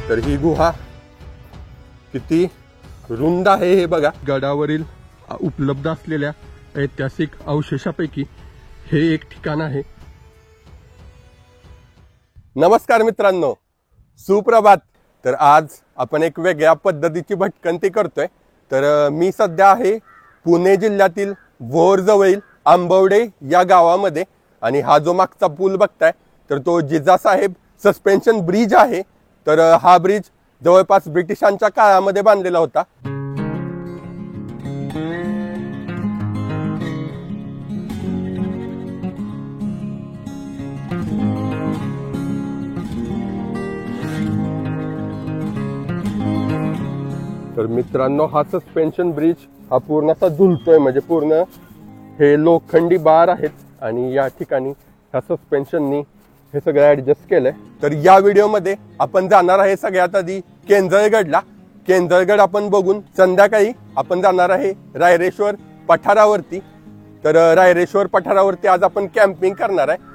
तर ही गुहा किती रुंद आहे हे बघा। गडावरील उपलब्ध असलेल्या ऐतिहासिक अवशेषापैकी हे एक ठिकाण आहे। नमस्कार मित्रांनो, सुप्रभात। तर आज आपण एक वेगळ्या पद्धतीची भटकंती करतोय। तर मी सध्या आहे पुणे जिल्ह्यातील भोर जवळील आंबवडे या गावामध्ये आणि हा जो मागचा पूल बघताय तर तो जिजासाहेब सस्पेन्शन ब्रिज आहे। तर हा ब्रिज जवळपास ब्रिटिशांच्या काळामध्ये बांधलेला होता। तर मित्रांनो, हा सस्पेन्शन ब्रिज हा पूर्ण असा झुलतोय, म्हणजे पूर्ण हे लोखंडी बार आहेत आणि या ठिकाणी ह्या सस्पेन्शननी हे सगळं ऍडजस्ट केलंय। तर या व्हिडिओमध्ये आपण जाणार आहे सगळ्यात आधी केंजळगडला। केंजळगड आपण बघून संध्याकाळी आपण जाणार आहे रायरेश्वर पठारावरती। तर रायरेश्वर पठारावरती आज आपण कॅम्पिंग करणार आहे।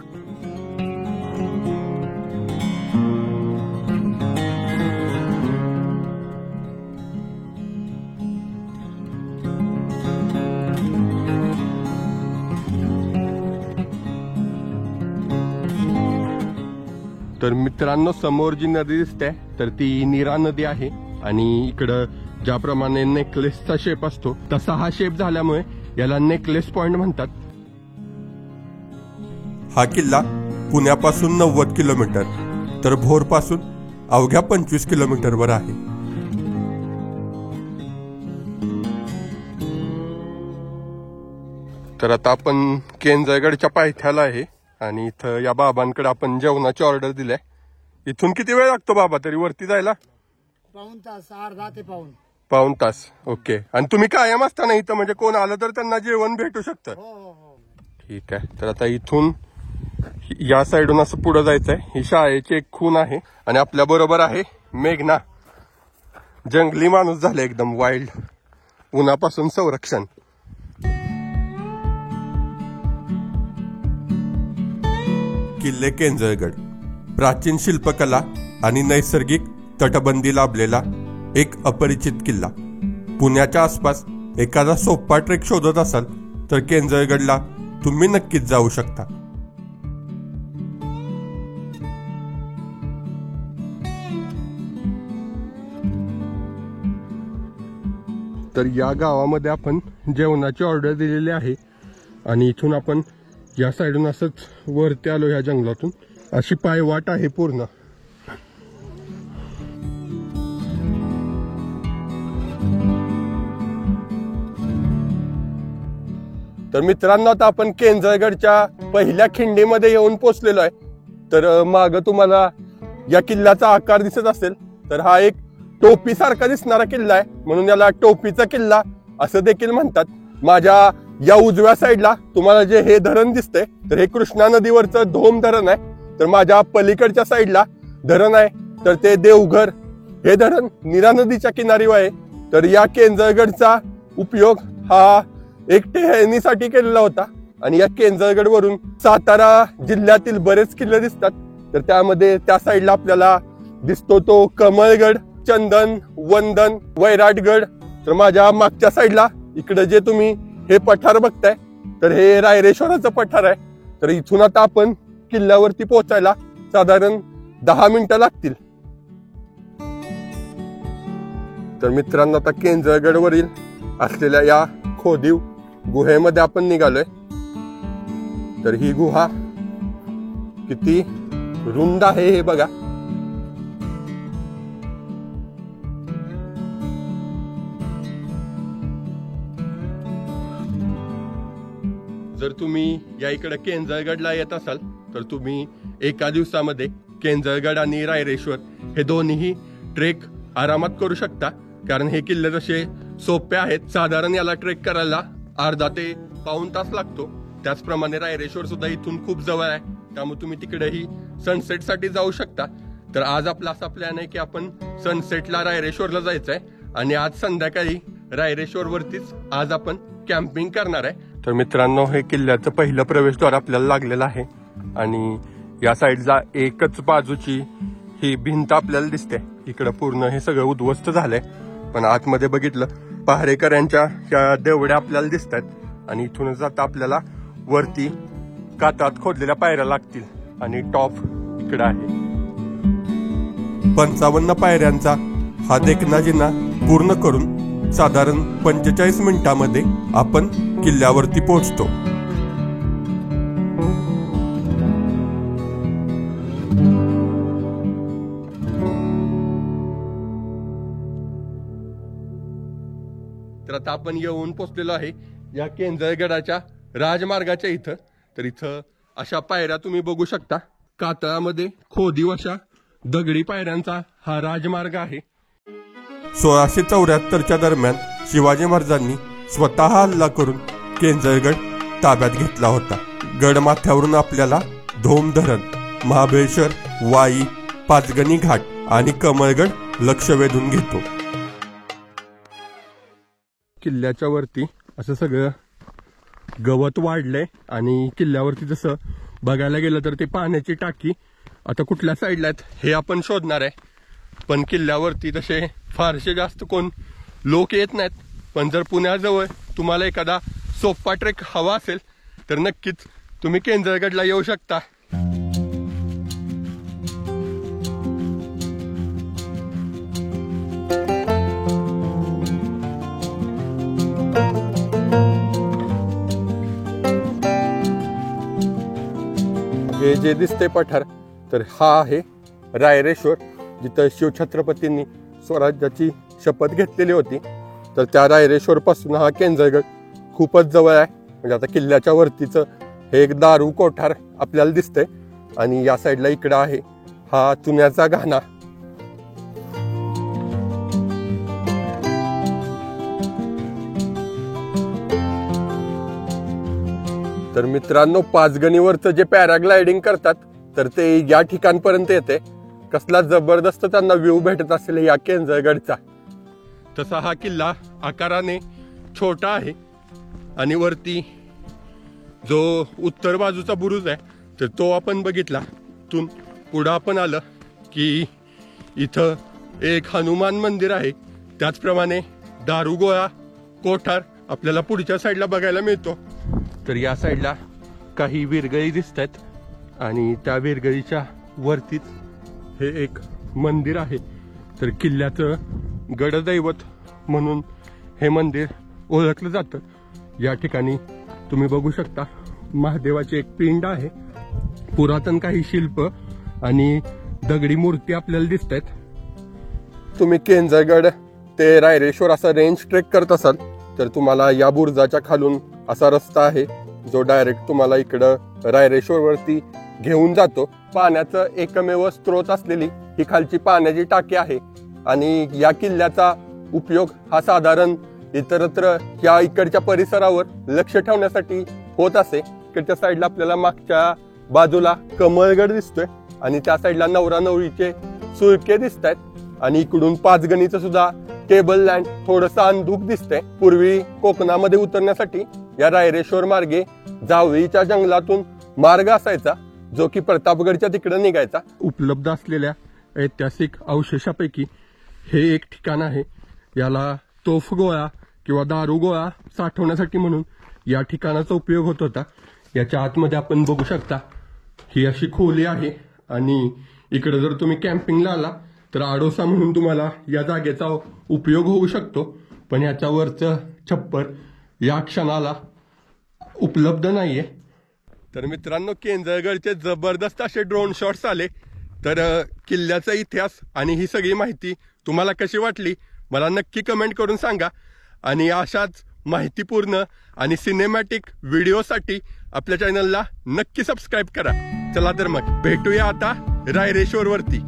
तर मित्रांनो, समोर जी नदी दिसते तर ती नीरा नदी आहे आणि इकडं ज्याप्रमाणे नेकलेसचा शेप असतो तसा हा शेप झाल्यामुळे याला नेकलेस पॉइंट म्हणतात। हा किल्ला पुण्यापासून 90 किलोमीटर तर भोर पासून अवघ्या 25 किलोमीटरवर आहे। तर आता आपण केंजळगडच्या पायथ्याला आहे आणि इथं या बाबांकडे आपण जेवणाची ऑर्डर दिली। इथून किती वेळ लागतो बाबा तरी वरती जायला? पाऊण तास, अर्धा ते पाऊण तास। ओके। आणि तुम्ही कायम असताना इथं, म्हणजे कोण आलं तर त्यांना जेवण भेटू शकतं? ठीक आहे। तर आता इथून या साईडून असं पुढे जायचंय। ही शाळेची एक खूण आहे आणि आपल्या बरोबर आहे मेघना, जंगली माणूस झाले एकदम वाईल्ड, उन्हापासून संरक्षण। किल्ले केंजळगड प्राचीन शिल्पकला आणि नैसर्गिक तटबंदी लाभलेला एक अपरिचित किल्ला। पुण्याच्या आसपास एखादा सोपा ट्रेक शोधत असाल तर केंजळगडला तुम्ही नक्कीच जाऊ शकता। तर या गावामध्ये आपण जेवणाची ऑर्डर दिलेली आहे आणि इथून आपण या साईडून असंच वरती आलो। या जंगलातून अशी पायवाट आहे पूर्ण। तर मित्रांनो, आता आपण केंजळगडच्या पहिल्या खिंडीमध्ये येऊन पोहोचलेलो आहे। तर माग तुम्हाला या किल्ल्याचा आकार दिसत असेल तर हा एक टोपी सारखा दिसणारा किल्ला आहे, म्हणून याला टोपीचा किल्ला असं देखील म्हणतात। माझ्या या उजव्या साईडला तुम्हाला जे हे धरण दिसतंय तर हे कृष्णा नदीवरचं धोम धरण आहे। तर माझ्या पलीकडच्या साईडला धरण आहे तर ते देवघर हे धरण नीरा नदीच्या किनारी आहे। तर या केंजळगडचा उपयोग हा एक टेहळणीसाठी केलेला होता आणि या केंजळगड वरून सातारा जिल्ह्यातील बरेच किल्ले दिसतात। तर त्यामध्ये त्या साईडला आपल्याला दिसतो तो कमळगड, चंदन, वंदन, वैराटगड। तर माझ्या मागच्या साईडला इकडे जे तुम्ही हे पठार बघताय तर हे रायरेश्वराचं पठार आहे। तर इथून आता आपण किल्ल्यावरती पोहोचायला साधारण 10 मिनिटं लागतील। तर मित्रांनो, आता केंजळगडवरील असलेल्या या खोदीव गुहेमध्ये आपण निघालोय। तर ही गुहा किती रुंद आहे हे बघा। जर तुम्ही या इकडे केंजळगडला येत असाल तर तुम्ही एका दिवसामध्ये केंजळगड आणि रायरेश्वर हे दोन्ही ट्रेक आरामात करू शकता, कारण हे किल्ले जसे सोपे आहेत। साधारण याला ट्रेक करायला अर्धा ते पाऊण तास लागतो। त्याचप्रमाणे रायरेश्वर सुद्धा इथून खूप जवळ आहे, त्यामुळे तुम्ही तिकडेही सनसेट साठी जाऊ शकता। तर आज आपला असा प्लॅन आहे की आपण सनसेटला रायरेश्वरला जायचंय आणि आज संध्याकाळी रायरेश्वर वरतीच आज आपण कॅम्पिंग करणार आहे। तर मित्रांनो, हे किल्ल्याचं पहिलं प्रवेशद्वार आपल्याला लागलेलं आहे आणि या साईडला एकच बाजूची ही भिंत आपल्याला दिसते. इकडं पूर्ण हे सगळं उद्ध्वस्त झालंय, पण आतमध्ये बघितलं पहारेकऱ्यांच्या ह्या देवड्या आपल्याला दिसत आहेत. आणि इथूनच जाता आपल्याला वरती कातात खोदलेल्या पायऱ्या लागतील आणि टॉप इकडं आहे. 55 पायऱ्यांचा हा देखना जिना पूर्ण करून साधारण 45 मिनिटांमध्ये आपण किल्ल्यावरती पोहोचतो. तर आता आपण येऊन पोहोचलेलो आहे या केंजळगडाच्या राजमार्गाच्या इथं. तर इथं अशा पायऱ्या तुम्ही बघू शकता. कातळामध्ये खोदीव अशा दगडी पायऱ्यांचा हा राजमार्ग आहे. 1674च्या दरम्यान शिवाजी महाराजांनी स्वतः हल्ला करून केंजळगड ताब्यात घेतला होता. गडमाथ्यावरून आपल्याला धोम धरण, महाबळेश्वर, वाई, पाचगणी घाट आणि कमळगड लक्ष वेधून घेतो. किल्ल्याच्या वरती असं सगळं गवत वाढलंय आणि किल्ल्यावरती जसं बघायला गेलं तर ते पाण्याची टाकी आता कुठल्या साईडला आहेत हे आपण शोधणार आहे. पण किल्ल्यावरती तसे फारसे जास्त कोण लोक येत नाहीत. पण जर पुण्याजवळ तुम्हाला एखादा सोप्पा ट्रेक हवा असेल तर नक्कीच तुम्ही केंजळगडला येऊ शकता. हे जे दिसते पठार तर हा आहे रायरेश्वर, जिथं शिवछत्रपतींनी स्वराज्याची शपथ घेतलेली होती. तर त्या रायरेश्वर पासून हा केंजळगड खूपच जवळ आहे. म्हणजे आता किल्ल्याच्या वरतीच हे एक दारू कोठार आपल्याला दिसतंय आणि या साईडला इकडं आहे हा चुन्याचा घाणा. तर मित्रांनो, पाचगणीवरचं जे पॅराग्लायडिंग करतात तर ते या ठिकाणपर्यंत येते. कसला जबरदस्त त्यांना व्ह्यू भेटत असेल या केंजळगडचा. तसा हा किल्ला आकाराने छोटा आहे आणि वरती जो उत्तर बाजूचा बुरुज आहे तर तो आपण बघितला. तिथून पुढं आपण आलं की इथं एक हनुमान मंदिर आहे. त्याचप्रमाणे दारुगोळा कोठार आपल्याला पुढच्या साईडला बघायला मिळतो. तर या साईडला काही विरगळी दिसत आहेत आणि त्या विरगळीच्या वरतीच हे एक मंदिर आहे. तर किल्ल्याचं गडदैवत म्हणून हे मंदिर ओळखलं जातं. या ठिकाणी तुम्ही बघू शकता महादेवाची एक पिंड आहे. पुरातन काही शिल्प आणि दगडी मूर्ती आपल्याला दिसत आहेत. तुम्ही केंजळगड ते रायरेश्वर असा रेंज ट्रेक करत असाल तर तुम्हाला या बुरुजाच्या खालून असा रस्ता आहे जो डायरेक्ट तुम्हाला इकडं रायरेश्वर वरती घेऊन जातो. पाण्याचं एकमेव स्त्रोत असलेली ही खालची पाण्याची टाकी आहे आणि या किल्ल्याचा उपयोग हा साधारण इतरत्र या इकडच्या परिसरावर लक्ष ठेवण्यासाठी होत असे. इकडच्या साईडला आपल्याला मागच्या बाजूला कमळगड दिसतोय आणि त्या साईडला नवरा नवरीचे सुळके दिसत आहेत आणि इकडून पाचगणीचं सुद्धा टेबल लँड थोडंसं अंधुक दिसतंय. पूर्वी कोकणामध्ये उतरण्यासाठी या रायरेश्वर मार्गे जावळीच्या जंगलातून मार्ग असायचा जो की प्रतापगडच्या तिकडे निघायचा. उपलब्ध असलेल्या ऐतिहासिक अवशेषापैकी हे एक ठिकाण आहे. याला तोफगोळा किंवा दारुगोळा साठवण्यासाठी म्हणून या ठिकाणाचा उपयोग होत होता. याच्या आतमध्ये आपण बघू शकता ही अशी खोली आहे आणि इकडे जर तुम्ही कॅम्पिंगला आला तर आडोसा म्हणून तुम्हाला या जागेचा उपयोग होऊ शकतो. पण याच्यावरचं छप्पर या क्षणाला उपलब्ध नाहीये. तर मित्रांनो, केंजळगडचे जबरदस्त असे ड्रोन शॉट्स आले. तर किल्ल्याचा इतिहास आणि ही सगळी माहिती तुम्हाला कशी वाटली मला नक्की कमेंट करून सांगा. आणि अशाच माहितीपूर्ण आणि सिनेमॅटिक व्हिडिओसाठी आपल्या चॅनलला नक्की सबस्क्राईब करा. चला तर मग भेटूया आता रायरेश्वर वरती.